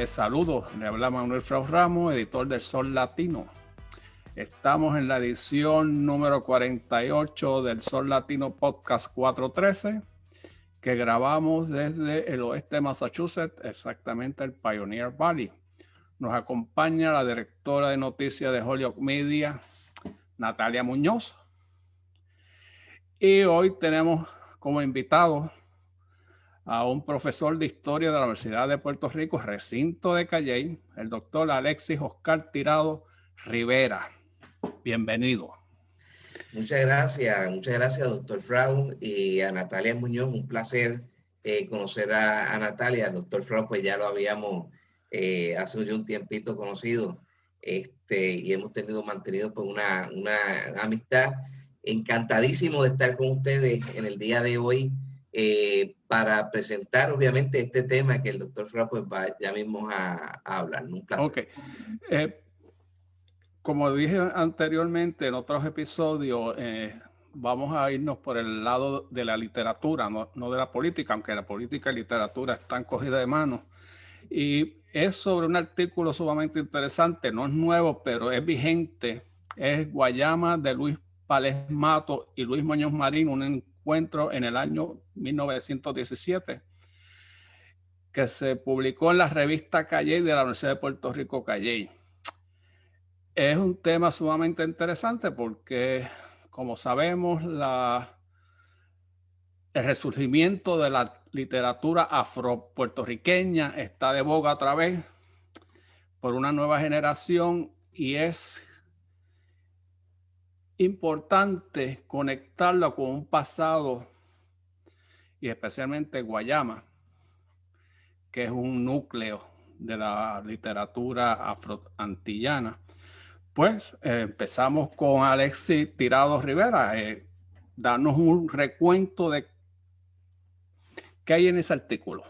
Saludos, le habla Manuel Frau Ramos, editor del Sol Latino. Estamos en la edición número 48 del Sol Latino Podcast 413, que grabamos desde el oeste de Massachusetts, exactamente el Pioneer Valley. Nos acompaña la directora de noticias de Holyoke Media, Natalia Muñoz. Y hoy tenemos como invitado a un profesor de historia de la Universidad de Puerto Rico, recinto de Calley, el doctor Alexis Oscar Tirado Rivera. Bienvenido. Muchas gracias, doctor Frau, y a Natalia Muñoz. Un placer conocer a Natalia. El doctor Frau, pues ya lo habíamos hace ya un tiempito conocido, y hemos mantenido pues una amistad. Encantadísimo de estar con ustedes en el día de hoy para presentar obviamente este tema que el doctor Frau pues va ya mismo a hablar. Un placer. Ok. Como dije anteriormente en otros episodios, vamos a irnos por el lado de la literatura, no de la política, aunque la política y literatura están cogidas de mano. Y es sobre un artículo sumamente interesante, no es nuevo, pero es vigente. Es Guayama de Luis Pález Mato y Luis Muñoz Marín, un encuentro en el año 1917, que se publicó en la revista Calley de la Universidad de Puerto Rico, Calley. Es un tema sumamente interesante porque, como sabemos, el resurgimiento de la literatura afro-puertorriqueña está de boga otra vez por una nueva generación y es importante conectarlo con un pasado y especialmente Guayama, que es un núcleo de la literatura afroantillana. Pues empezamos con Alexis Tirado Rivera. Darnos un recuento de qué hay en ese artículo.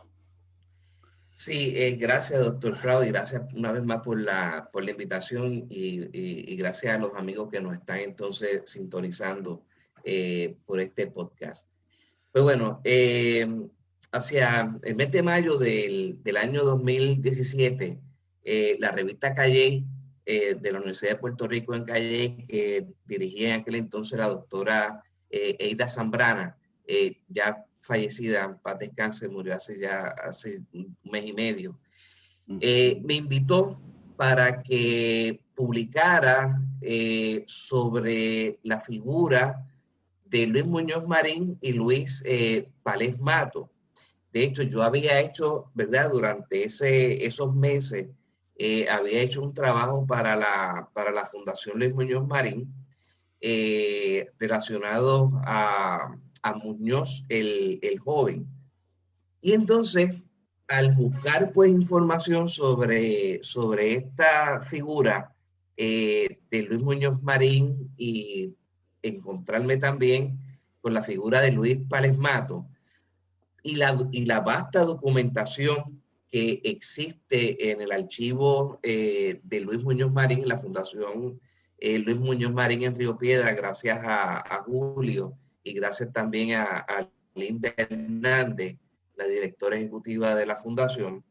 Sí, gracias, doctor Frau, y gracias una vez más por la invitación y gracias a los amigos que nos están entonces sintonizando por este podcast. Pues bueno, hacia el mes de mayo del año 2017, la revista Calley de la Universidad de Puerto Rico en Calley, que dirigía en aquel entonces la doctora Eida Zambrana, ya fallecida, en paz descanse, murió hace un mes y medio, me invitó para que publicara sobre la figura de Luis Muñoz Marín y Luis Pález Mato. De hecho, yo había hecho, ¿verdad? Durante esos meses, había hecho un trabajo para la Fundación Luis Muñoz Marín relacionado a Muñoz el joven. Y entonces, al buscar pues información sobre esta figura de Luis Muñoz Marín y encontrarme también con la figura de Luis Pález Mato y la vasta documentación que existe en el archivo de Luis Muñoz Marín, en la Fundación Luis Muñoz Marín en Río Piedra, gracias a Julio y gracias también a Linda Hernández, la directora ejecutiva de la fundación,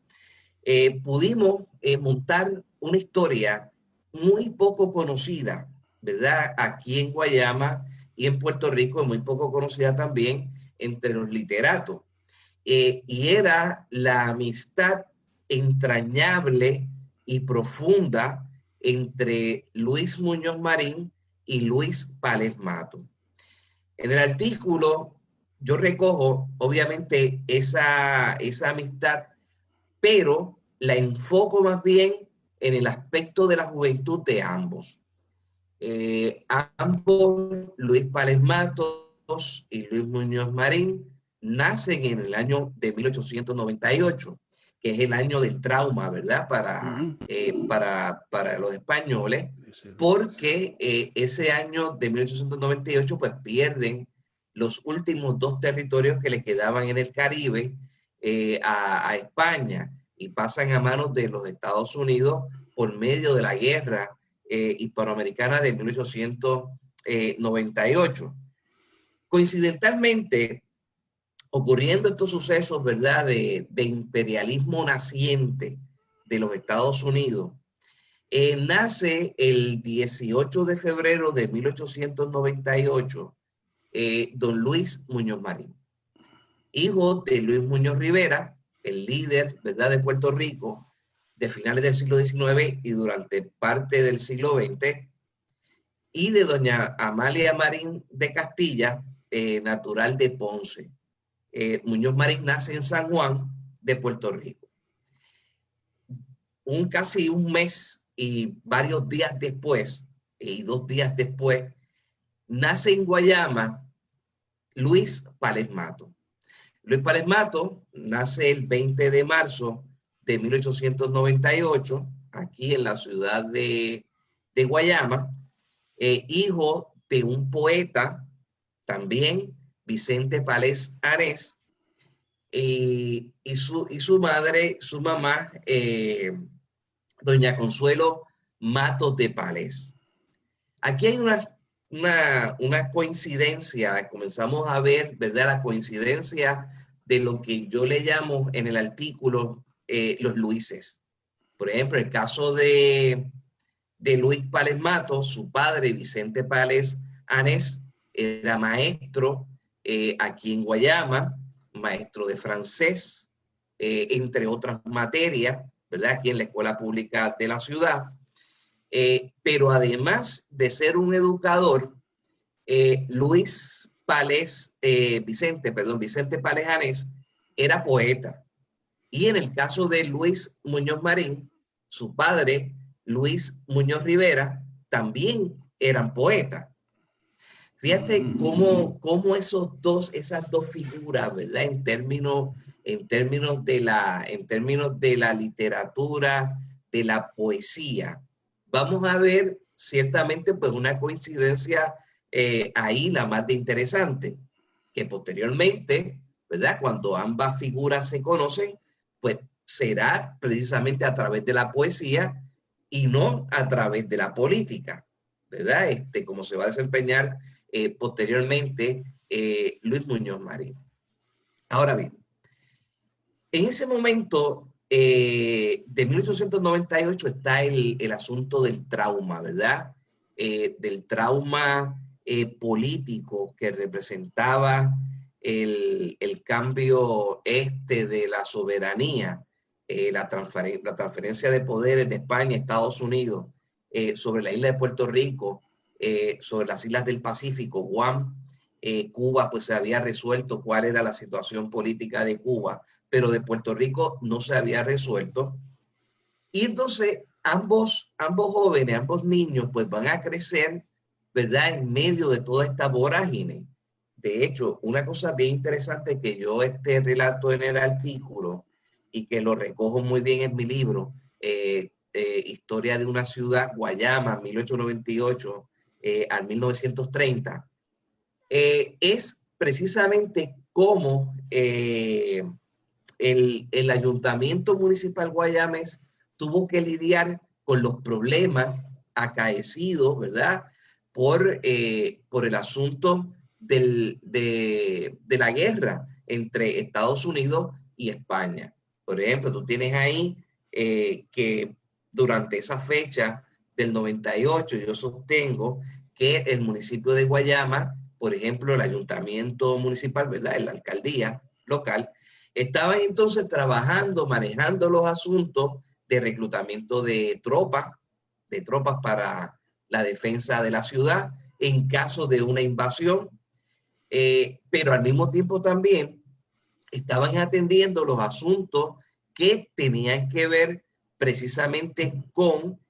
pudimos montar una historia muy poco conocida, ¿verdad? Aquí en Guayama y en Puerto Rico, muy poco conocida también entre los literatos. Y era la amistad entrañable y profunda entre Luis Muñoz Marín y Luis Pález Mato. En el artículo yo recojo, obviamente, esa amistad, pero la enfoco más bien en el aspecto de la juventud de ambos. Ambos, Luis Pález Matos y Luis Muñoz Marín, nacen en el año de 1898, que es el año del trauma, ¿verdad? Para los españoles, porque ese año de 1898 pues pierden los últimos dos territorios que le quedaban en el Caribe a España y pasan a manos de los Estados Unidos por medio de la guerra hispanoamericana de 1898. Coincidentalmente, ocurriendo estos sucesos, ¿verdad?, de imperialismo naciente de los Estados Unidos, nace el 18 de febrero de 1898 don Luis Muñoz Marín, hijo de Luis Muñoz Rivera, el líder, ¿verdad?, de Puerto Rico de finales del siglo XIX y durante parte del siglo XX, y de doña Amalia Marín de Castilla, natural de Ponce. Muñoz Marín nace en San Juan de Puerto Rico. Casi un mes y varios días después, y 2 días después, nace en Guayama Luis Pález Mato. Luis Pález Mato nace el 20 de marzo de 1898, aquí en la ciudad de Guayama, hijo de un poeta también, Vicente Pález Anés, y su madre, su mamá, doña Consuelo Matos de Pález. Aquí hay una coincidencia, comenzamos a ver, ¿verdad?, la coincidencia de lo que yo le llamo en el artículo los Luises. Por ejemplo, el caso de Luis Pález Mato, su padre, Vicente Pález Anés, era maestro aquí en Guayama, maestro de francés, entre otras materias, ¿verdad?, aquí en la escuela pública de la ciudad. Pero además de ser un educador, Vicente Pález Anés era poeta. Y en el caso de Luis Muñoz Marín, su padre, Luis Muñoz Rivera, también eran poetas. Fíjate cómo esas dos figuras, ¿verdad?, en términos de la literatura, de la poesía, vamos a ver ciertamente pues una coincidencia ahí la más de interesante, que posteriormente, ¿verdad?, cuando ambas figuras se conocen, pues será precisamente a través de la poesía y no a través de la política, ¿verdad? Como se va a desempeñar posteriormente Luis Muñoz Marín. Ahora bien, en ese momento de 1898 está el asunto del trauma, ¿verdad? Del trauma político que representaba el cambio de la soberanía, la transferencia de poderes de España a Estados Unidos sobre la isla de Puerto Rico, sobre las islas del Pacífico, Guam, Cuba, pues se había resuelto cuál era la situación política de Cuba, pero de Puerto Rico no se había resuelto. Y entonces ambos jóvenes, ambos niños, pues van a crecer, ¿verdad?, en medio de toda esta vorágine. De hecho, una cosa bien interesante que yo relato en el artículo y que lo recojo muy bien en mi libro, Historia de una ciudad, Guayama, 1898 al 1930, es precisamente cómo el Ayuntamiento Municipal Guayames tuvo que lidiar con los problemas acaecidos, ¿verdad?, por el asunto de la guerra entre Estados Unidos y España. Por ejemplo, tú tienes ahí que durante esa fecha del 98 yo sostengo que el municipio de Guayama, por ejemplo, el ayuntamiento municipal, ¿verdad?, la alcaldía local, estaban entonces trabajando, manejando los asuntos de reclutamiento de tropas para la defensa de la ciudad en caso de una invasión, pero al mismo tiempo también estaban atendiendo los asuntos que tenían que ver precisamente con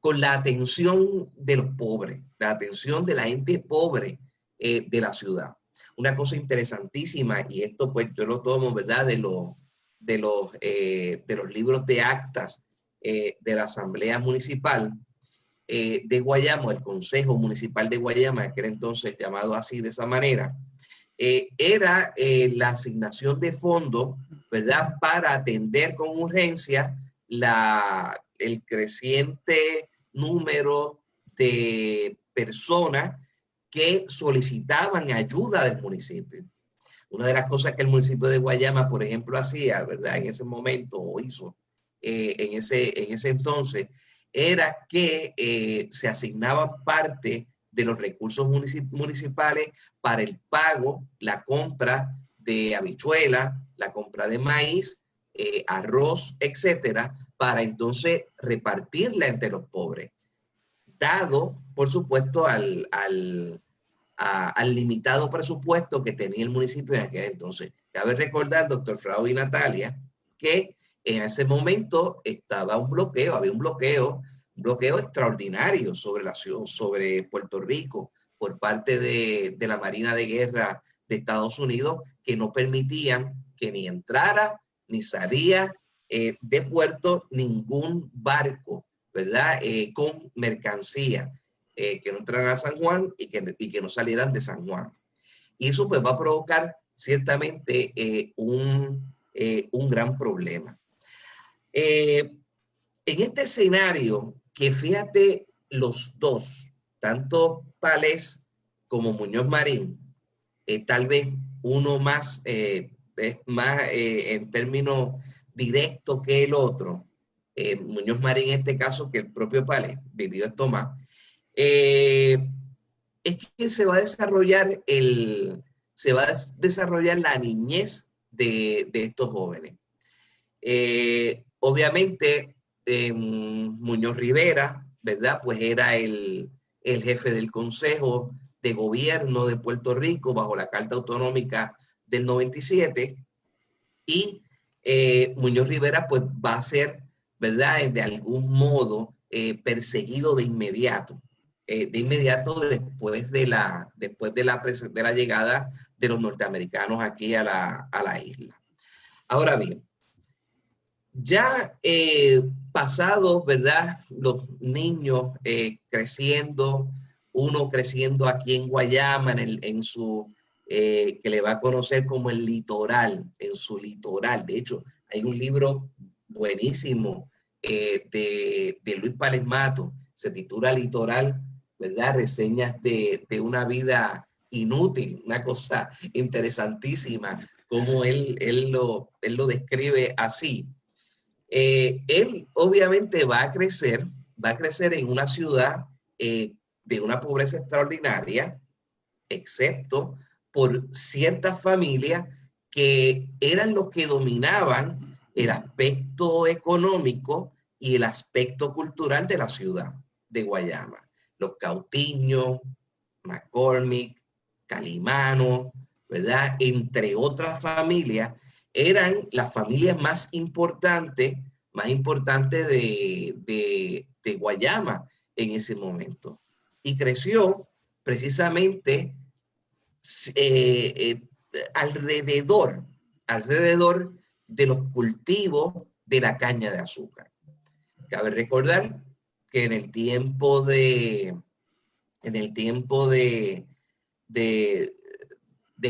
la atención de los pobres, la atención de la gente pobre de la ciudad. Una cosa interesantísima, y esto pues yo lo tomo, ¿verdad?, de los libros de actas de la Asamblea Municipal de Guayama, el Consejo Municipal de Guayama, que era entonces llamado así de esa manera, era la asignación de fondos, ¿verdad?, para atender con urgencia el creciente número de personas que solicitaban ayuda del municipio. Una de las cosas que el municipio de Guayama, por ejemplo, hacía, ¿verdad? En ese momento, o hizo en ese entonces, era que se asignaban parte de los recursos municipales para el pago, la compra de habichuelas, la compra de maíz, arroz, etcétera, para entonces repartirla entre los pobres, dado, por supuesto, al limitado presupuesto que tenía el municipio en aquel entonces. Cabe recordar, doctor Frau y Natalia, que en ese momento estaba había un bloqueo extraordinario sobre Puerto Rico por parte de la Marina de Guerra de Estados Unidos, que no permitían que ni entrara ni salía de puerto ningún barco, ¿verdad? Con mercancía. Que no entraran a San Juan y que no salieran de San Juan. Y eso pues va a provocar ciertamente un gran problema. En este escenario, que fíjate, los dos, tanto Palés como Muñoz Marín, tal vez uno más, en términos directos que el otro, Muñoz Marín en este caso que el propio Palés vivió esto más, es que se va a desarrollar la niñez de estos jóvenes. Obviamente, Muñoz Rivera, ¿verdad? Pues era el jefe del Consejo de Gobierno de Puerto Rico bajo la Carta Autonómica del 97, y Muñoz Rivera pues va a ser, ¿verdad?, de algún modo perseguido de inmediato después de la llegada de los norteamericanos aquí a la isla. Ahora bien, ya pasados, ¿verdad?, los niños creciendo, uno creciendo aquí en Guayama, en su, que le va a conocer como el litoral, en su litoral. De hecho, hay un libro buenísimo de Luis Pález Mato, se titula Litoral, ¿verdad? Reseñas de una vida inútil, una cosa interesantísima, como él lo describe así. Él obviamente va a crecer en una ciudad de una pobreza extraordinaria, excepto por ciertas familias que eran los que dominaban el aspecto económico y el aspecto cultural de la ciudad de Guayama. Los Cautiños, McCormick, Calimano, ¿verdad? Entre otras familias, eran las familias más importantes de Guayama en ese momento. Y creció precisamente alrededor de los cultivos de la caña de azúcar. Cabe recordar que en el tiempo de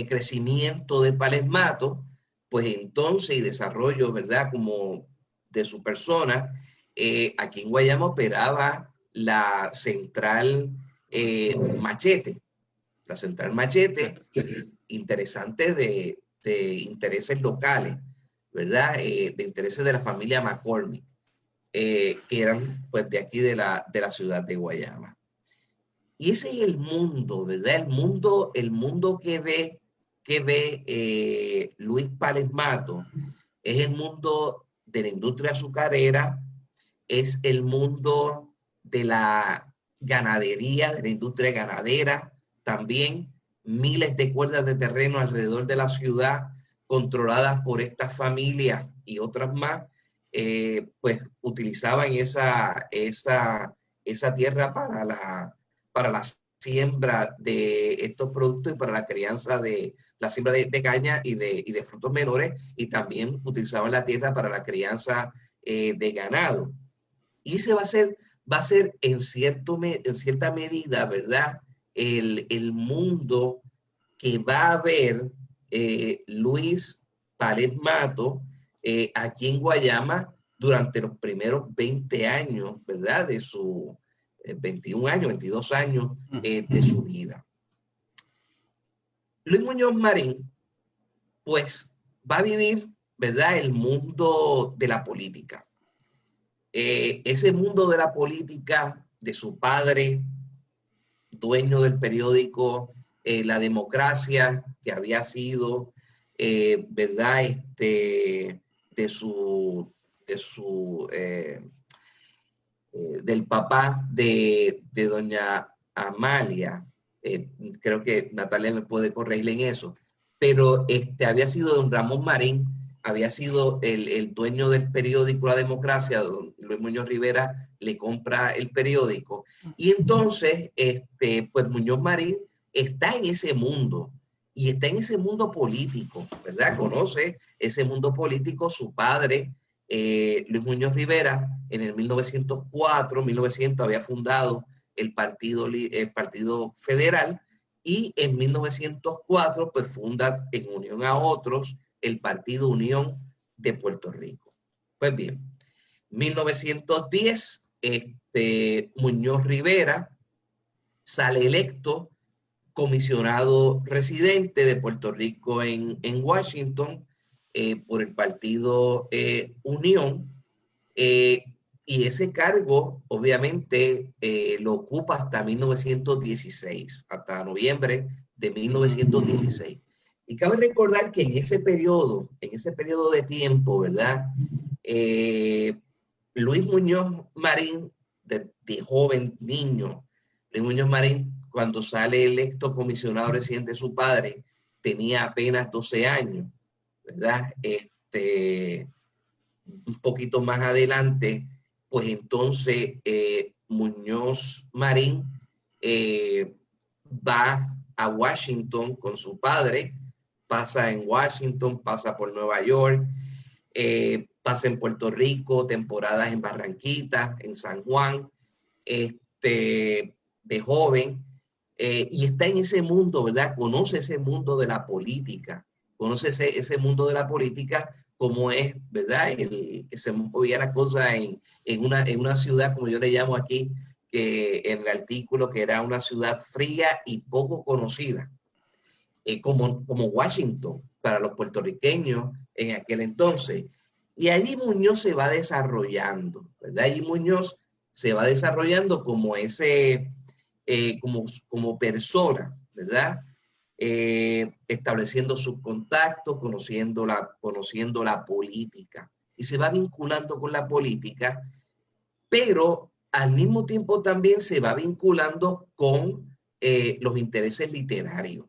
crecimiento de Pález Mato, pues entonces, y desarrollo, ¿verdad?, como de su persona, aquí en Guayama operaba la central Machete. La central Machete, interesante de intereses locales, ¿verdad? De intereses de la familia McCormick, que eran pues de aquí de la ciudad de Guayama. Y ese es el mundo, ¿verdad? El mundo que ve Luis Pález Mato es el mundo de la industria azucarera, es el mundo de la ganadería, de la industria ganadera, también miles de cuerdas de terreno alrededor de la ciudad controladas por estas familias y otras más, pues utilizaban esa tierra para la siembra de estos productos y para la crianza de la siembra de caña y de frutos menores, y también utilizaban la tierra para la crianza de ganado. Y ese va a ser en cierta medida, ¿verdad?, el mundo que va a ver Luis Pález Mato aquí en Guayama durante los primeros 20 años, ¿verdad?, de su 21 años, 22 años de su vida. Luis Muñoz Marín pues va a vivir, ¿verdad?, el mundo de la política. Ese mundo de la política de su padre, dueño del periódico La Democracia, que había sido, ¿verdad?, del papá de doña Amalia. Creo que Natalia me puede corregir en eso, pero había sido don Ramón Marín, había sido el dueño del periódico La Democracia. Don Luis Muñoz Rivera le compra el periódico, y entonces pues Muñoz Marín está en ese mundo, y está en ese mundo político, ¿verdad? Conoce ese mundo político. Su padre, Luis Muñoz Rivera, en el 1900 había fundado el Partido Federal, y en 1904 pues funda, en unión a otros, el Partido Unión de Puerto Rico. Pues bien, 1910, Muñoz Rivera sale electo comisionado residente de Puerto Rico en Washington, por el Partido Unión, y ese cargo obviamente lo ocupa hasta 1916, hasta noviembre de 1916. Y cabe recordar que en ese periodo de tiempo, ¿verdad?, Luis Muñoz Marín, de joven niño, Luis Muñoz Marín, cuando sale electo comisionado residente de su padre, tenía apenas 12 años, ¿verdad? Un poquito más adelante, pues entonces Muñoz Marín va a Washington con su padre, pasa en Washington, pasa por Nueva York, pasa en Puerto Rico, temporadas en Barranquita, en San Juan, de joven, y está en ese mundo, ¿verdad? Conoce ese mundo de la política, conoce ese mundo de la política, como es, ¿verdad?, que se movía la cosa en una ciudad, como yo le llamo aquí, que en el artículo, que era una ciudad fría y poco conocida, como Washington para los puertorriqueños en aquel entonces. Y allí Muñoz se va desarrollando, ¿verdad? Allí Muñoz se va desarrollando como como persona, ¿verdad? Estableciendo sus contactos, conociendo la política, y se va vinculando con la política, pero al mismo tiempo también se va vinculando con los intereses literarios,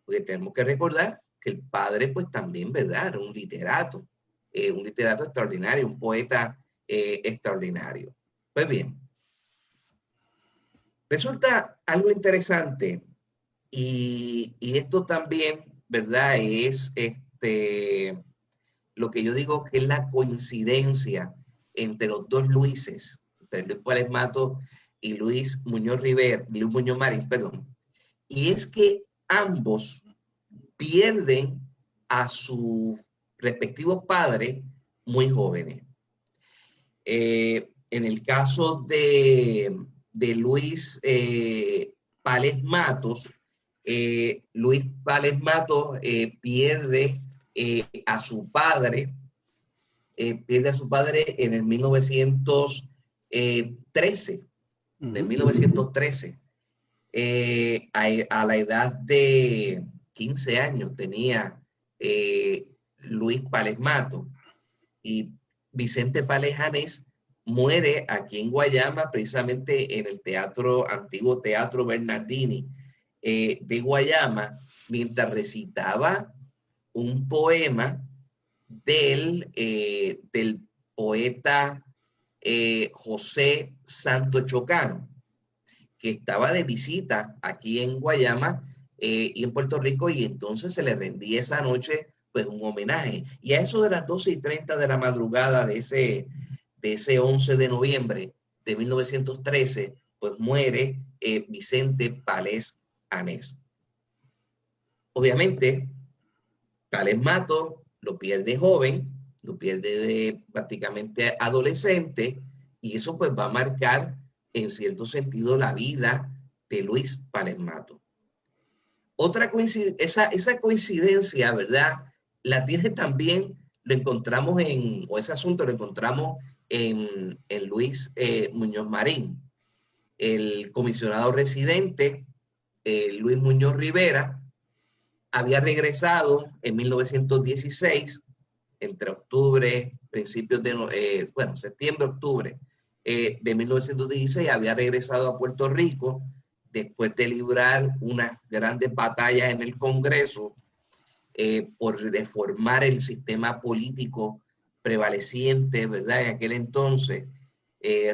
porque tenemos que recordar que el padre pues también, ¿verdad?, era un literato extraordinario, un poeta extraordinario. Pues bien, resulta algo interesante, y esto también, ¿verdad?, es lo que yo digo que es la coincidencia entre los dos Luises, entre Luis Párez Matos y Luis Muñoz Marín, perdón, y es que ambos pierden a sus respectivos padres muy jóvenes. En el caso de Luis Pález Matos, Luis Pález Matos pierde a su padre, en el 1913, de 1913, a la edad de 15 años tenía Luis Pález Matos, y Vicente Pález Janés muere aquí en Guayama, precisamente en el antiguo Teatro Bernardini de Guayama, mientras recitaba un poema del poeta José Santo Chocano, que estaba de visita aquí en Guayama y en Puerto Rico, y entonces se le rendía esa noche pues un homenaje. Y a eso de las 12:30 de la madrugada de ese 11 de noviembre de 1913, pues muere Vicente Pález Janés. Obviamente, Pález Matos lo pierde joven, lo pierde prácticamente adolescente, y eso pues va a marcar en cierto sentido la vida de Luis Pález Matos. Otra coincidencia, esa coincidencia, ¿verdad?, la tiene también, lo encontramos o ese asunto lo encontramos en Luis Muñoz Marín, el comisionado residente Luis Muñoz Rivera. Había regresado en 1916, entre octubre, principios de, septiembre, octubre de 1916, había regresado a Puerto Rico después de librar unas grandes batallas en el Congreso por reformar el sistema político prevaleciente, ¿verdad? En aquel entonces,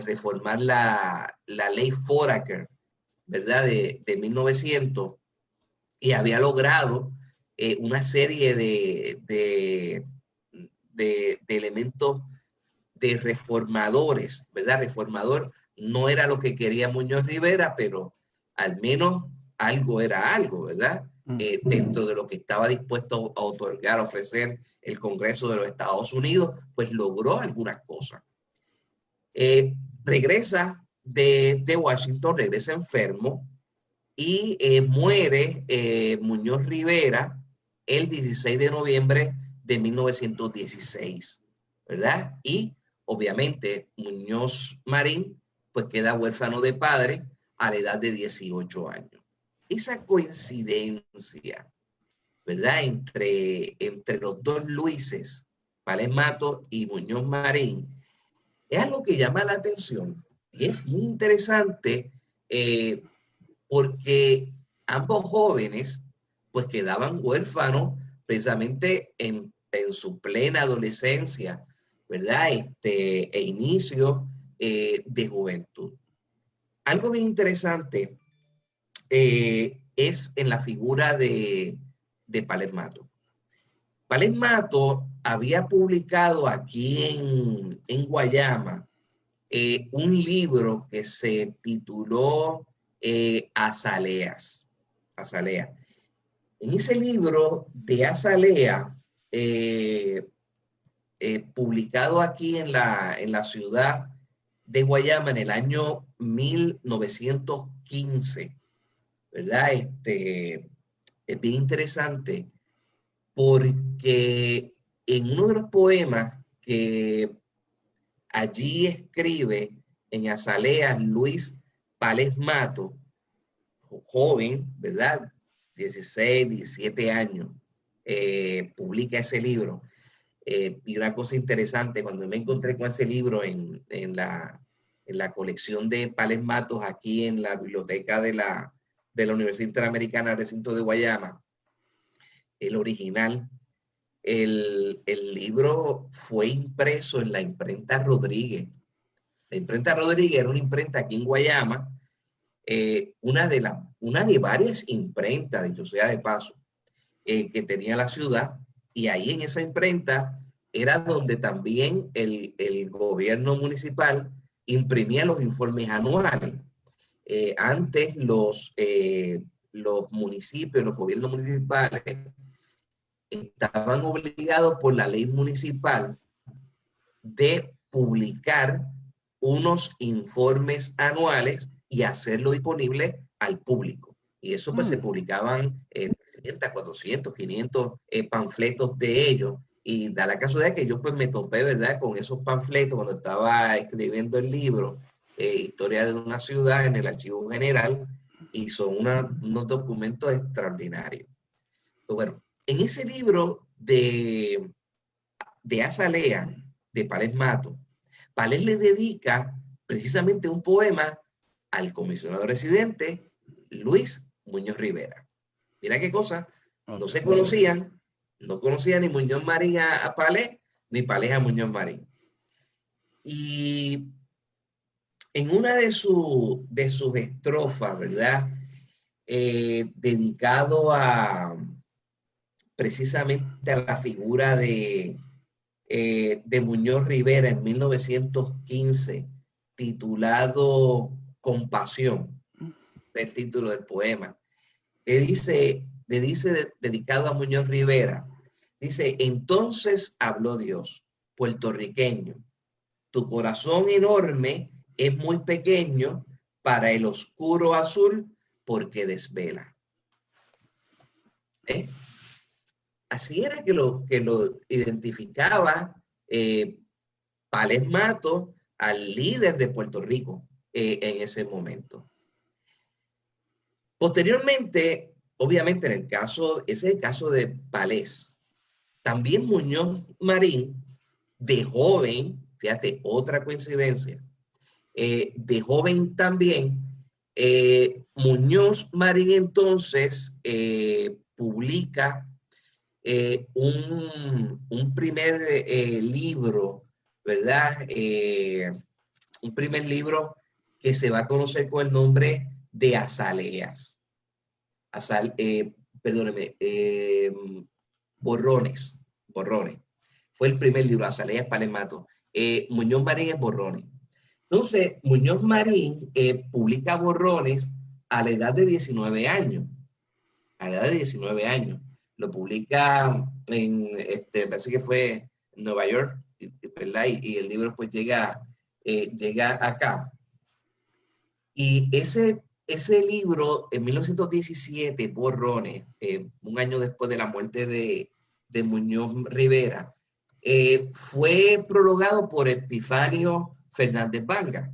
reformar la ley Foraker, ¿verdad? De 1900, y había logrado una serie de elementos de reformadores, ¿verdad? Reformador no era lo que quería Muñoz Rivera, pero al menos algo era algo, ¿verdad? Dentro de lo que estaba dispuesto a otorgar, a ofrecer el Congreso de los Estados Unidos, pues logró algunas cosas. Regresa de Washington, regresa enfermo, y muere Muñoz Rivera el 16 de noviembre de 1916, ¿verdad? Y obviamente Muñoz Marín pues queda huérfano de padre a la edad de 18 años. Esa coincidencia, ¿verdad? Entre los dos Luises, Pález Matos y Muñoz Marín, es algo que llama la atención y es bien interesante porque ambos jóvenes pues quedaban huérfanos precisamente en su plena adolescencia, ¿verdad? E inicio de juventud. Algo bien interesante es en la figura de Pález Matos. Pález Matos había publicado aquí en Guayama un libro que se tituló Azaleas. En ese libro de Azalea, publicado aquí en la ciudad de Guayama en el año 1915, ¿verdad? Es bien interesante porque en uno de los poemas que allí escribe en Azalea Luis Pález Matos, joven, ¿verdad? 16, 17 años, publica ese libro. Y una cosa interesante, cuando me encontré con ese libro en la colección de Pález Matos aquí en la biblioteca de la Universidad Interamericana Recinto de Guayama, el original, el libro fue impreso en la imprenta Rodríguez. La imprenta Rodríguez era una imprenta aquí en Guayama, una de varias imprentas, dicho sea de paso, que tenía la ciudad, y ahí en esa imprenta era donde también el gobierno municipal imprimía los informes anuales. Antes los municipios, los gobiernos municipales estaban obligados por la ley municipal de publicar unos informes anuales y hacerlo disponible al público. Y eso pues se publicaban 300, 400, 500 panfletos de ellos. Y da la casualidad que yo pues me topé, ¿verdad?, con esos panfletos cuando estaba escribiendo el libro Historia de una ciudad en el Archivo General, y son unos documentos extraordinarios. Pues bueno, en ese libro de Azalea, de Pález Matos, Pález le dedica precisamente un poema al comisionado residente Luis Muñoz Rivera. Mira qué cosa, no se conocían, no conocía ni Muñoz Marín a Pález, ni Pález a Muñoz Marín. Y en una de sus estrofas, ¿verdad?, dedicado precisamente a la figura de Muñoz Rivera en 1915, titulado Compasión, el título del poema, le dice dedicado a Muñoz Rivera, dice: entonces habló Dios, puertorriqueño, tu corazón enorme es muy pequeño para el oscuro azul porque desvela. así era que lo identificaba Pález Mato, al líder de Puerto Rico en ese momento. Posteriormente, obviamente, ese es el caso de Pález. También Muñoz Marín, de joven, fíjate, otra coincidencia, de joven también, Muñoz Marín entonces publica un primer libro, ¿verdad? Un primer libro que se va a conocer con el nombre de Azaleas. Perdóneme, Borrones. Fue el primer libro, Azaleas Pález Mato. Muñoz Marín es Borrones. Entonces, Muñoz Marín publica Borrones a la edad de 19 años. A la edad de 19 años. Lo publica parece que fue en Nueva York, ¿verdad? Y el libro pues llega acá. Y ese libro, en 1917, Borrones, un año después de la muerte de Muñoz Rivera, fue prologado por Epifanio Fernández Vanga,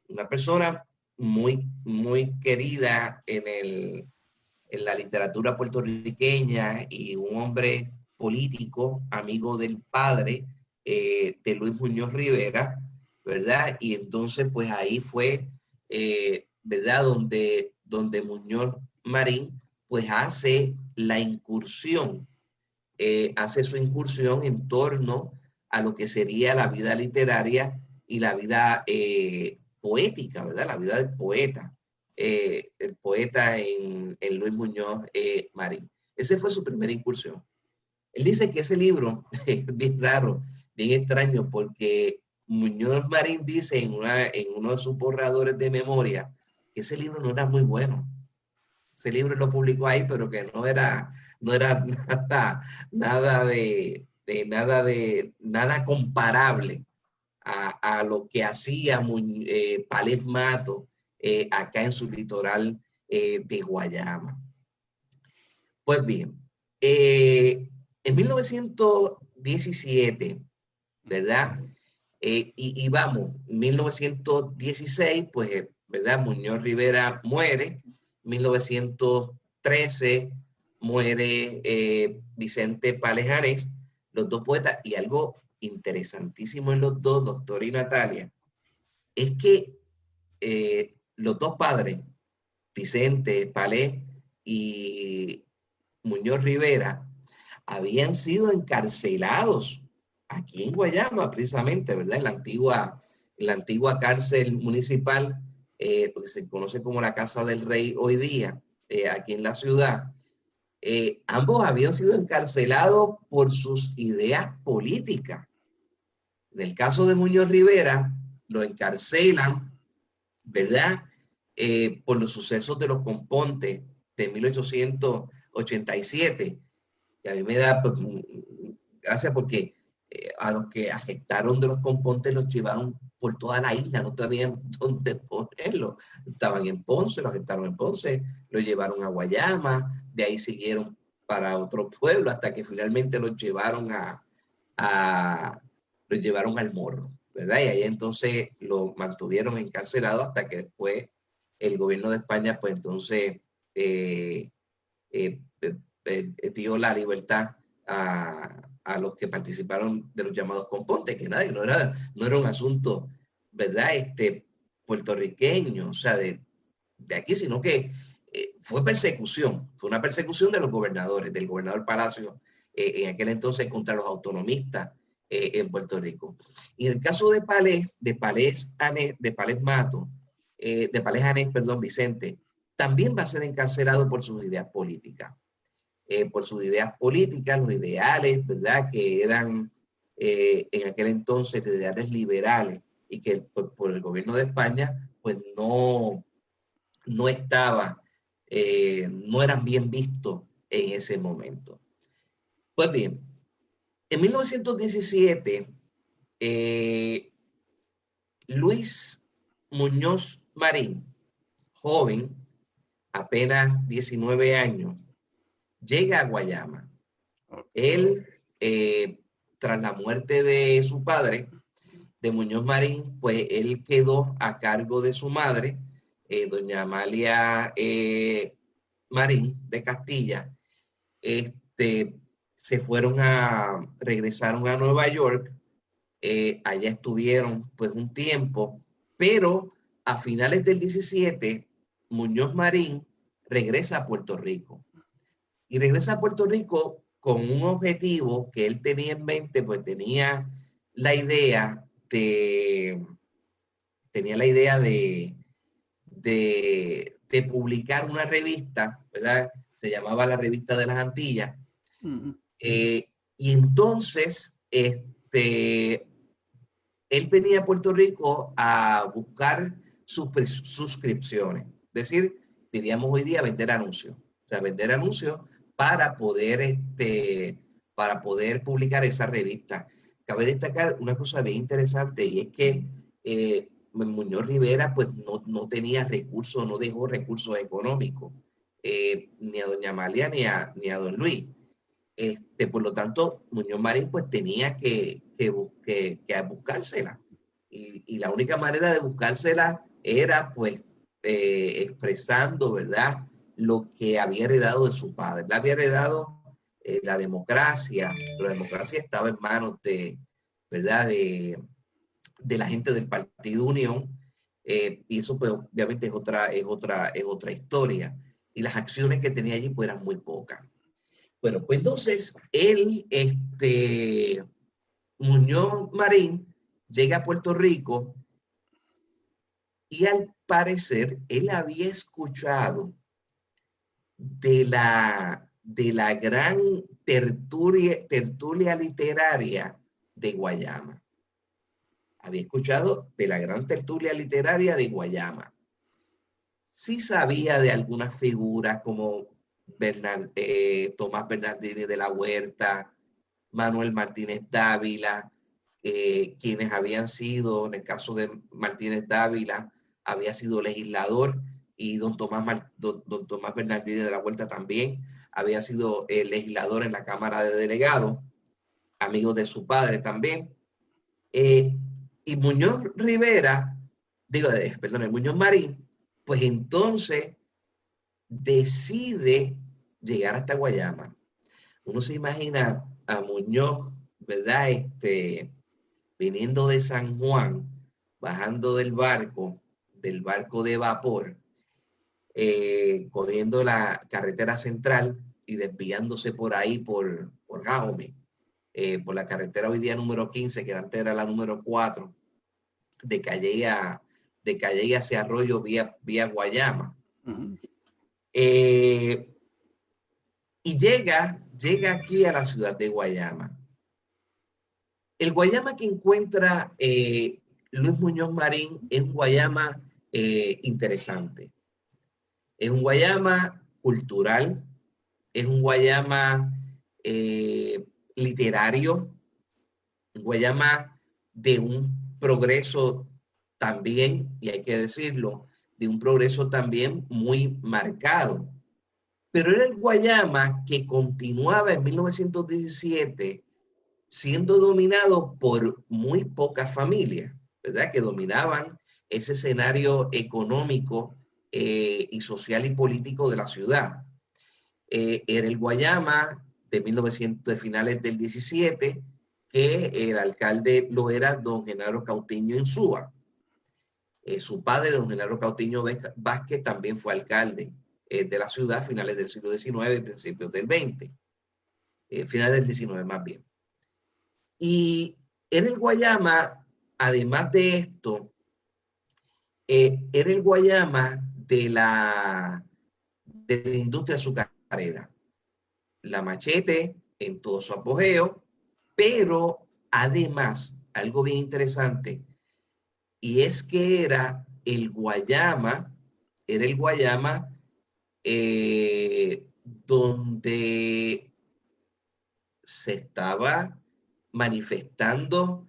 una persona muy, muy querida en la literatura puertorriqueña y un hombre político, amigo del padre de Luis Muñoz Rivera, ¿verdad? Y entonces, pues ahí fue, ¿verdad? Donde Muñoz Marín, pues hace su incursión en torno a lo que sería la vida literaria y la vida poética, ¿verdad? La vida del poeta. El poeta en Luis Muñoz Marín. Esa fue su primera incursión. Él dice que ese libro es bien raro, bien extraño, porque Muñoz Marín dice en uno de sus borradores de memoria que ese libro no era muy bueno. Ese libro lo publicó ahí, pero que no era nada comparable a lo que hacía Pález Mato acá en su litoral de Guayama. Pues bien, en 1917, ¿verdad? Y vamos, 1916, pues, ¿verdad? Muñoz Rivera muere, 1913 muere Vicente Pález Arés, los dos poetas, y algo interesantísimo en los dos, doctor y Natalia, es que los dos padres, Vicente Pález y Muñoz Rivera, habían sido encarcelados aquí en Guayama, precisamente, ¿verdad? En la antigua cárcel municipal, que se conoce como la Casa del Rey hoy día, aquí en la ciudad. Ambos habían sido encarcelados por sus ideas políticas. En el caso de Muñoz Rivera, lo encarcelan, ¿verdad? Por los sucesos de los Compontes de 1887. Y a mí me da pues, gracia porque a los que agestaron de los Compontes los llevaron por toda la isla, no tenían dónde ponerlo. Estaban en Ponce, los agestaron en Ponce, los llevaron a Guayama, de ahí siguieron para otro pueblo hasta que finalmente los llevaron al Morro, ¿verdad? Y ahí entonces lo mantuvieron encarcelado hasta que después el gobierno de España, pues entonces dio la libertad a los que participaron de los llamados Compontes, que nadie, no era un asunto, ¿verdad? Puertorriqueño, o sea, de aquí, sino que fue una persecución de los gobernadores, del gobernador Palacio en aquel entonces contra los autonomistas en Puerto Rico. Y en el caso de Pález Anés, perdón, Vicente, también va a ser encarcelado por sus ideas políticas. Los ideales, ¿verdad? Que eran en aquel entonces ideales liberales y que por el gobierno de España, pues no eran bien vistos en ese momento. Pues bien, en 1917, Luis Muñoz Marín, joven, apenas 19 años, llega a Guayama. Él, tras la muerte de su padre, de Muñoz Marín, pues él quedó a cargo de su madre, doña Amalia Marín de Castilla. Regresaron a Nueva York, allá estuvieron pues un tiempo, pero a finales del 17, Muñoz Marín regresa a Puerto Rico. Y regresa a Puerto Rico con un objetivo que él tenía en mente, pues la idea de, tenía la idea de publicar una revista, ¿verdad? Se llamaba la Revista de las Antillas. Y entonces, él venía a Puerto Rico a buscar suscripciones. Es decir, diríamos hoy día vender anuncios. O sea, vender anuncios para poder publicar esa revista. Cabe destacar una cosa bien interesante, y es que Muñoz Rivera pues no tenía recursos, no dejó recursos económicos, ni a doña Amalia ni a don Luis. Por lo tanto, Muñoz Marín pues tenía que buscársela. Y la única manera de buscársela era pues expresando, ¿verdad?, lo que había heredado de su padre. Él había heredado la democracia, pero la democracia estaba en manos ¿verdad?, de la gente del Partido Unión, y eso pues obviamente es otra historia. Y las acciones que tenía allí pues eran muy pocas. Bueno, pues entonces Muñoz Marín llega a Puerto Rico, y al parecer él había escuchado de la gran tertulia literaria de Guayama. Había escuchado de la gran tertulia literaria de Guayama. Sí sabía de algunas figuras como Tomás Bernardini de la Huerta, Manuel Martínez Dávila, quienes habían sido, en el caso de Martínez Dávila, había sido legislador, y don Tomás Bernardini de la Huerta también había sido legislador en la Cámara de Delegados, amigo de su padre también. Y Muñoz Marín, pues entonces decide llegar hasta Guayama. Uno se imagina a Muñoz, ¿verdad?, viniendo de San Juan, bajando del barco de vapor, cogiendo la carretera central y desviándose por ahí por Jaume, por la carretera hoy día número 15, que antes era la número 4, de Calley hacia Arroyo vía Guayama. Y llega aquí a la ciudad de Guayama. El Guayama que encuentra Luis Muñoz Marín es un Guayama interesante. Es un Guayama cultural, es un Guayama literario, un Guayama de un progreso también, y hay que decirlo, de un progreso también muy marcado. Pero era el Guayama que continuaba en 1917 siendo dominado por muy pocas familias, ¿verdad?, que dominaban ese escenario económico y social y político de la ciudad. Era el Guayama de finales del 17, que el alcalde lo era don Genaro Cautiño Insúa. Su padre, don Genaro Cautiño Vázquez, también fue alcalde de la ciudad a finales del siglo XIX, principios del XX, finales del XIX más bien. Y era el Guayama, además de esto, era el Guayama de la industria azucarera. La Machete en todo su apogeo, pero además, algo bien interesante, y es que era el Guayama donde se estaba manifestando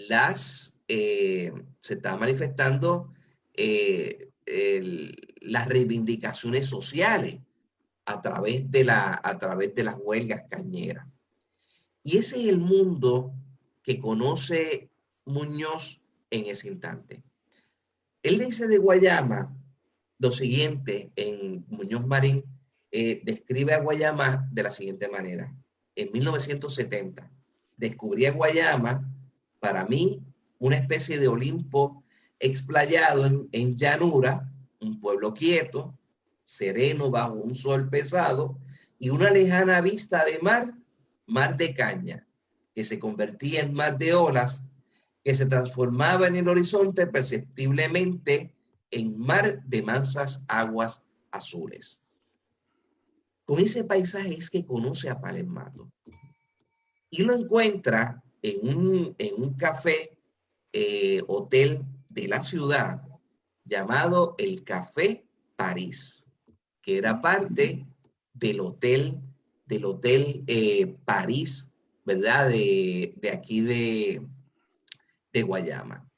las reivindicaciones sociales a través de las huelgas cañeras. Y ese es el mundo que conoce Muñoz en ese instante. Él dice de Guayama lo siguiente en Muñoz Marín, describe a Guayama de la siguiente manera. En 1970 descubrí a Guayama, para mí, una especie de Olimpo explayado en llanura, un pueblo quieto, sereno bajo un sol pesado y una lejana vista de mar, mar de caña, que se convertía en mar de olas, que se transformaba en el horizonte perceptiblemente en mar de mansas aguas azules. Con ese paisaje es que conoce a Palemato. Y lo encuentra en un café, hotel de la ciudad, llamado el Café París, que era parte del hotel París, ¿verdad? De aquí de Guayama.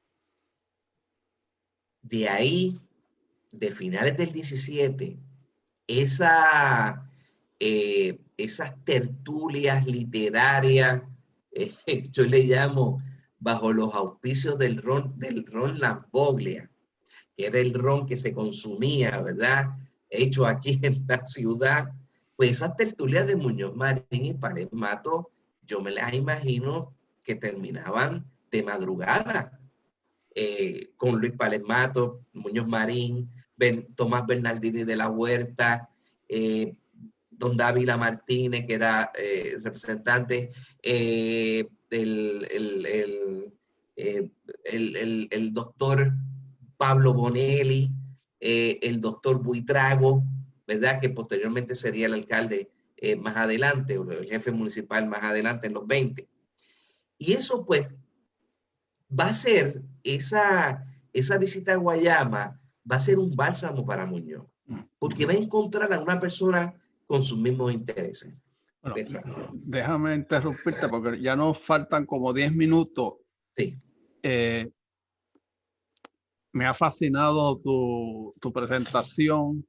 De ahí, de finales del 17, esas tertulias literarias, yo le llamo bajo los auspicios del ron Lamboglia, que era el ron que se consumía, ¿verdad? Hecho aquí en la ciudad. Pues esas tertulias de Muñoz Marín y Palemato, yo me las imagino que terminaban de madrugada, con Luis Palemato, Muñoz Marín, Tomás Bernardini de la Huerta, don Dávila Martínez, que era representante, el doctor Pablo Bonelli, el doctor Buitrago, ¿verdad? Que posteriormente sería el alcalde más adelante, o el jefe municipal más adelante en los 20. Y eso pues va a ser, esa visita a Guayama va a ser un bálsamo para Muñoz, porque va a encontrar a una persona con sus mismos intereses. Bueno, déjame interrumpirte porque ya nos faltan como 10 minutos. Sí. Me ha fascinado tu presentación.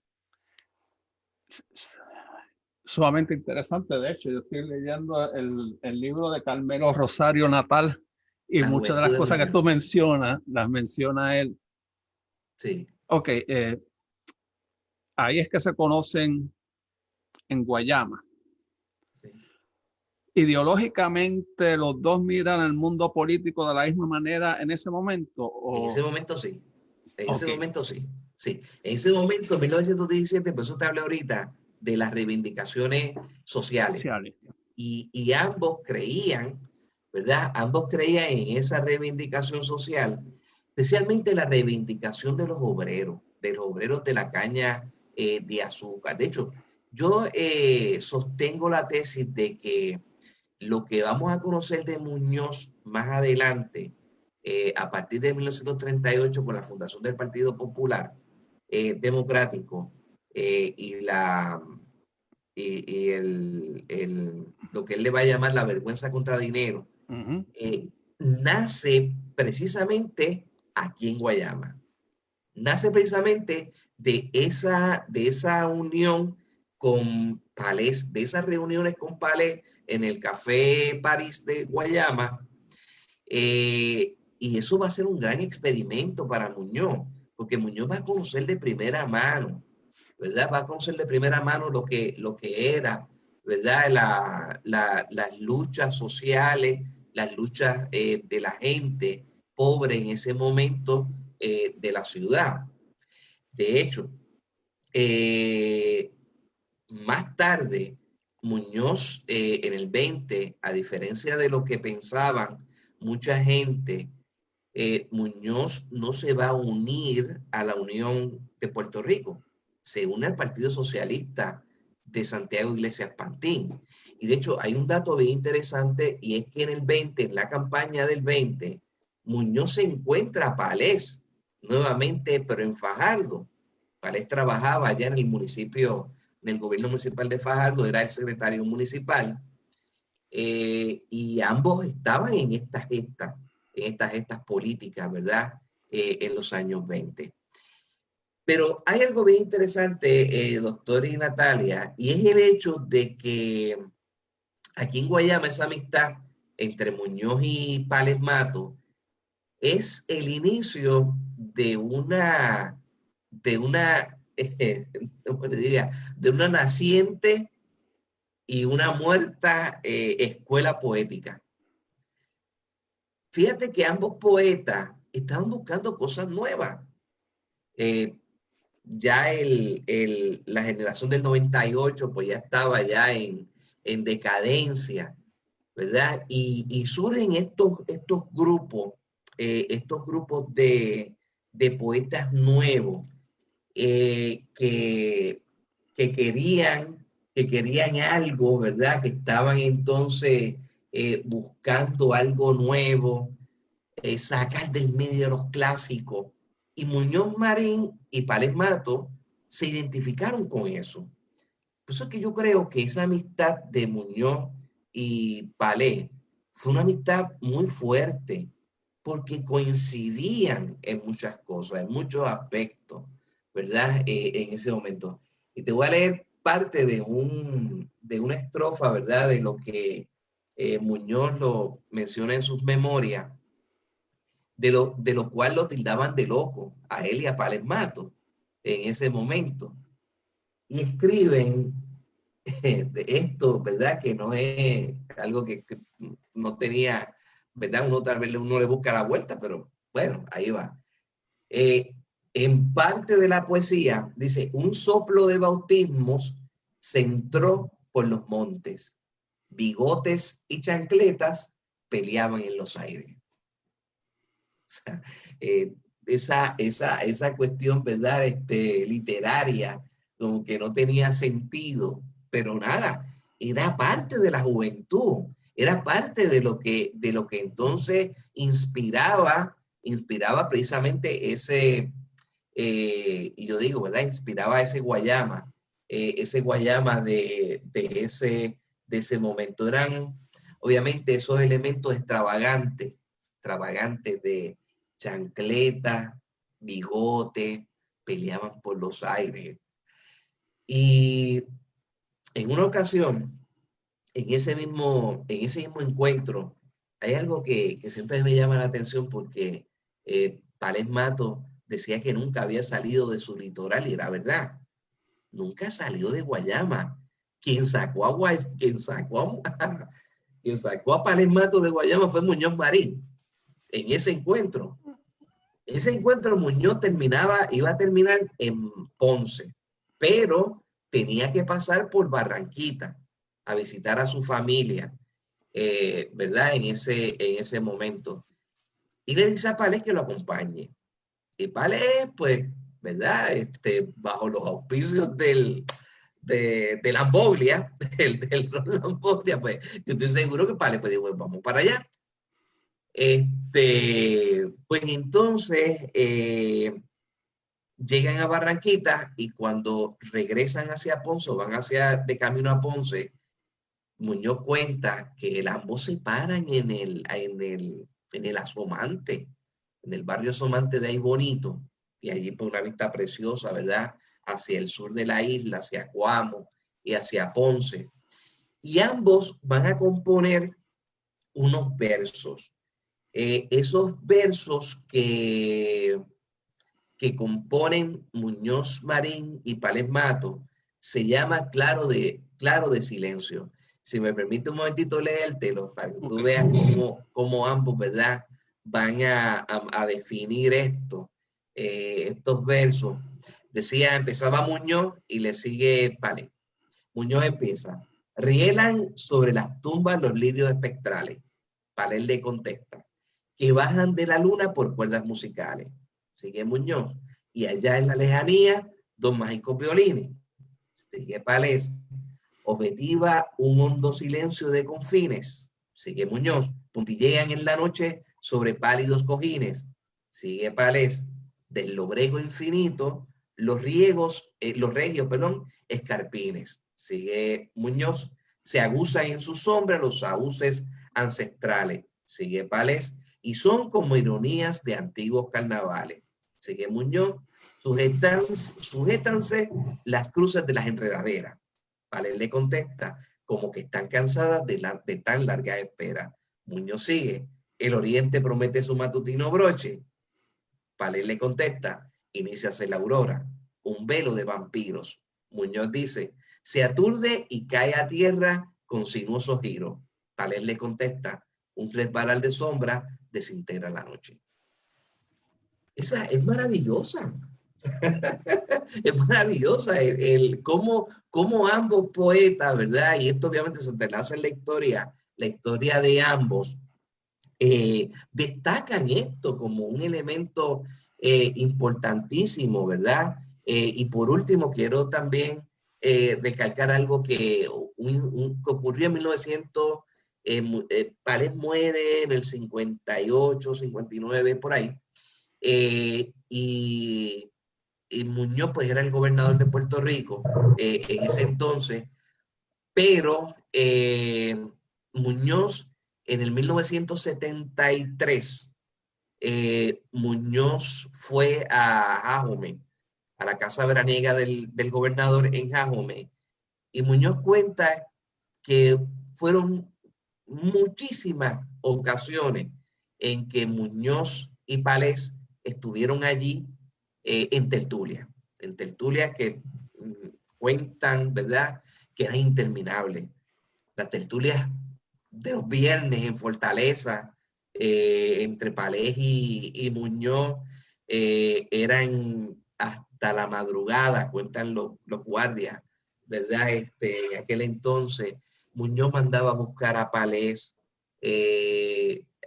Sumamente interesante. De hecho, yo estoy leyendo el libro de Carmelo Rosario Natal y La muchas de las juventud de cosas que Muñoz. tú mencionas, las menciona él. Sí. Ok, ahí es que se conocen en Guayama. Sí. Ideológicamente, los dos miran el mundo político de la misma manera en ese momento. En ese momento sí. En ese Okay. momento sí. Sí. En ese momento, en 1917, por eso te hablé ahorita de las reivindicaciones sociales. Y ambos creían, ¿verdad? Ambos creían en esa reivindicación social, especialmente la reivindicación de los obreros de la caña de azúcar. De hecho, yo sostengo la tesis de que lo que vamos a conocer de Muñoz más adelante, a partir de 1938, con la fundación del Partido Popular Democrático, y lo que él le va a llamar la vergüenza contra dinero, nace precisamente aquí en Guayama. Nace precisamente de esa unión con Palés, de esas reuniones con Palés en el Café París de Guayama, y eso va a ser un gran experimento para Muñoz, porque Muñoz va a conocer de primera mano, ¿verdad? Va a conocer de primera mano lo que era, ¿verdad? Las luchas sociales, las luchas de la gente pobre en ese momento de la ciudad. De hecho, más tarde, Muñoz en el 20, a diferencia de lo que pensaban mucha gente, Muñoz no se va a unir a la Unión de Puerto Rico, se une al Partido Socialista de Santiago Iglesias Pantín. Y de hecho hay un dato bien interesante, y es que en el 20, en la campaña del 20, Muñoz se encuentra a Palés nuevamente, pero en Fajardo. Palés trabajaba allá en el municipio, en el gobierno municipal de Fajardo, era el secretario municipal, y ambos estaban en estas gestas políticas, ¿verdad? En los años 20. Pero hay algo bien interesante, doctor y Natalia, y es el hecho de que aquí en Guayama esa amistad entre Muñoz y Pález Mato es el inicio ¿cómo le diría? De una naciente y una muerta escuela poética. Fíjate que ambos poetas estaban buscando cosas nuevas. Ya la generación del 98 pues ya estaba ya en decadencia, ¿verdad? Y surgen estos grupos de poetas nuevos que, que, querían, que querían algo, ¿verdad? Que estaban entonces buscando algo nuevo, sacar del medio de los clásicos. Y Muñoz Marín y Pález Mato se identificaron con eso. Por eso es que yo creo que esa amistad de Muñoz y Palé fue una amistad muy fuerte, porque coincidían en muchas cosas, en muchos aspectos, ¿verdad? En ese momento. Y te voy a leer parte de una estrofa, ¿verdad? De lo que Muñoz lo menciona en sus memorias, de lo cual lo tildaban de loco a él y a Pález Mato en ese momento. Y escriben de esto, ¿verdad? Que no es algo que no tenía, ¿verdad? Uno tal vez uno le busca la vuelta, pero bueno, ahí va. En parte de la poesía dice: un soplo de bautismos se entró por los montes, bigotes y chancletas peleaban en los aires. O sea, esa cuestión, ¿verdad? Literaria, como que no tenía sentido, pero nada, era parte de la juventud, era parte de lo que entonces inspiraba precisamente y yo digo, ¿verdad? Inspiraba ese Guayama de ese momento. Eran, obviamente, esos elementos extravagantes de chancleta, bigote, peleaban por los aires. Y en una ocasión, en ese mismo encuentro, hay algo que siempre me llama la atención, porque Pález Mato decía que nunca había salido de su litoral, y era verdad, nunca salió de Guayama. Quien sacó a Pález Mato de Guayama fue Muñoz Marín, en ese encuentro. Ese encuentro Muñoz iba a terminar en Ponce, pero tenía que pasar por Barranquita a visitar a su familia, ¿verdad? En ese momento. Y le dice a Palés que lo acompañe. Y Palés, pues, ¿verdad? Bajo los auspicios de Lamboglia, del Ron Lamboglia, pues, yo estoy seguro que Palés, pues, dijo: pues, vamos para allá. Pues entonces llegan a Barranquita, y cuando regresan hacia Ponce, van de camino a Ponce, Muñoz cuenta que ambos se paran en el Asomante, en el barrio Asomante de ahí bonito, y allí por una vista preciosa, ¿verdad? Hacia el sur de la isla, hacia Coamo y hacia Ponce. Y ambos van a componer unos versos. Esos versos que componen Muñoz Marín y Pález Mato se llama Claro de Silencio. Si me permite un momentito leértelo para que tú veas cómo ambos, ¿verdad?, van a definir estos versos. Empezaba Muñoz y le sigue Pález. Muñoz empieza: rielan sobre las tumbas los lirios espectrales. Pález le contesta: que bajan de la luna por cuerdas musicales. Sigue Muñoz: y allá en la lejanía, dos mágicos violines. Sigue Pález: objetiva un hondo silencio de confines. Sigue Muñoz: puntillean en la noche sobre pálidos cojines. Sigue Pález: del lobrego infinito, los regios, escarpines. Sigue Muñoz: se aguzan en su sombra los sauces ancestrales. Sigue Pález: y son como ironías de antiguos carnavales. Sigue Muñoz: sujétanse las cruces de las enredaderas. Pález le contesta: como que están cansadas de tan larga espera. Muñoz sigue, el oriente promete su matutino broche. Palés le contesta, iníciase la aurora, un velo de vampiros. Muñoz dice, se aturde y cae a tierra con sinuoso giro. Palés le contesta, un resbalar de sombra desintegra la noche. Esa es maravillosa. Es maravillosa cómo ambos poetas, ¿verdad? Y esto obviamente se entrelaza en la historia de ambos, destacan esto como un elemento importantísimo, ¿verdad? Y por último, quiero también recalcar algo que ocurrió en 1900, Palés muere en el 58, 59, por ahí, y Muñoz pues era el gobernador de Puerto Rico en ese entonces, pero Muñoz en el 1973, Muñoz fue a Jajome, a la casa veraniega del gobernador en Jajome, y Muñoz cuenta que fueron muchísimas ocasiones en que Muñoz y Palés estuvieron allí en tertulia que cuentan, ¿verdad?, que eran interminables. Las tertulias de los viernes en Fortaleza, entre Palés y Muñoz, eran hasta la madrugada, cuentan los guardias, ¿verdad? En aquel entonces, Muñoz mandaba a buscar a Palés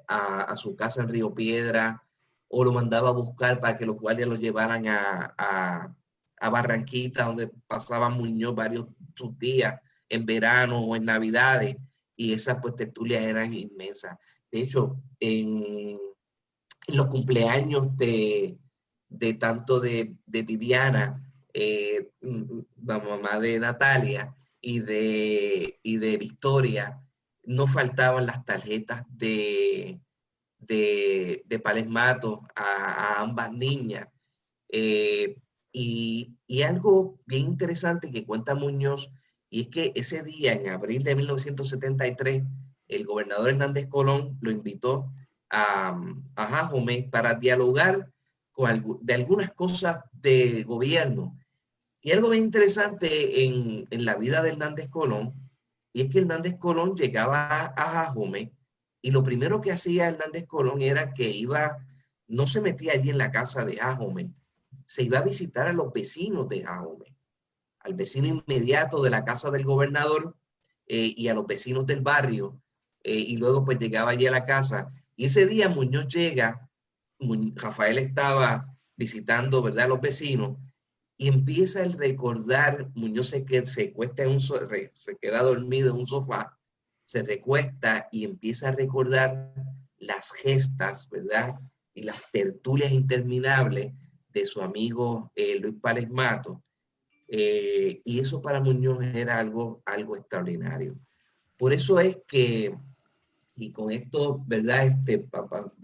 a su casa en Río Piedra, o lo mandaba a buscar para que los guardias lo llevaran a Barranquita, donde pasaba Muñoz varios sus días en verano o en Navidades, y esas pues tertulias eran inmensas. De hecho, en los cumpleaños de tanto de Viviana, la mamá de Natalia, y de Victoria, no faltaban las tarjetas de Palés Matos a ambas niñas. Y algo bien interesante que cuenta Muñoz, y es que ese día, en abril de 1973, el gobernador Hernández Colón lo invitó a Jajome para dialogar de algunas cosas de gobierno. Y algo bien interesante en la vida de Hernández Colón, y es que Hernández Colón llegaba a Jajome, y lo primero que hacía Hernández Colón era que no se metía allí en la casa de Jajome, se iba a visitar a los vecinos de Jajome, al vecino inmediato de la casa del gobernador, y a los vecinos del barrio, y luego pues llegaba allí a la casa. Y ese día Muñoz llega, Rafael estaba visitando, ¿verdad?, a los vecinos, y empieza a recordar. Muñoz se queda dormido en un sofá, se recuesta y empieza a recordar las gestas, ¿verdad?, y las tertulias interminables de su amigo Luis Palés Matos, y eso para Muñoz era algo extraordinario. Por eso es que, y con esto, ¿verdad?, de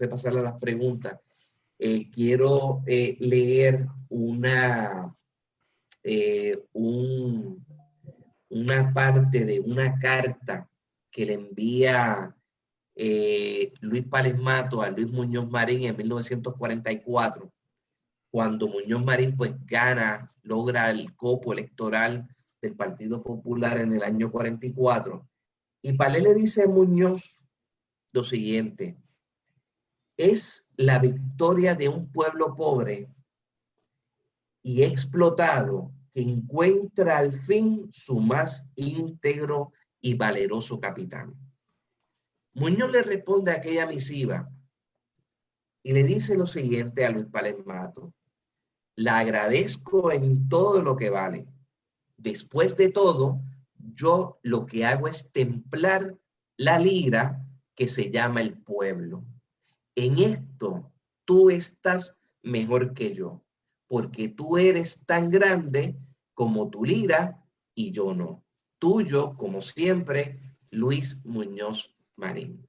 pasar a las preguntas, quiero leer una parte de una carta que le envía Luis Palés Matos a Luis Muñoz Marín en 1944, cuando Muñoz Marín pues logra el copo electoral del Partido Popular en el año 44. Y Palés le dice a Muñoz lo siguiente: es la victoria de un pueblo pobre y explotado que encuentra al fin su más íntegro y valeroso capitán. Muñoz le responde a aquella misiva y le dice lo siguiente a Luis Palés Matos: la agradezco en todo lo que vale. Después de todo, yo lo que hago es templar la lira que se llama el pueblo. En esto tú estás mejor que yo, porque tú eres tan grande como tu lira y yo no. Tuyo, como siempre, Luis Muñoz Marín.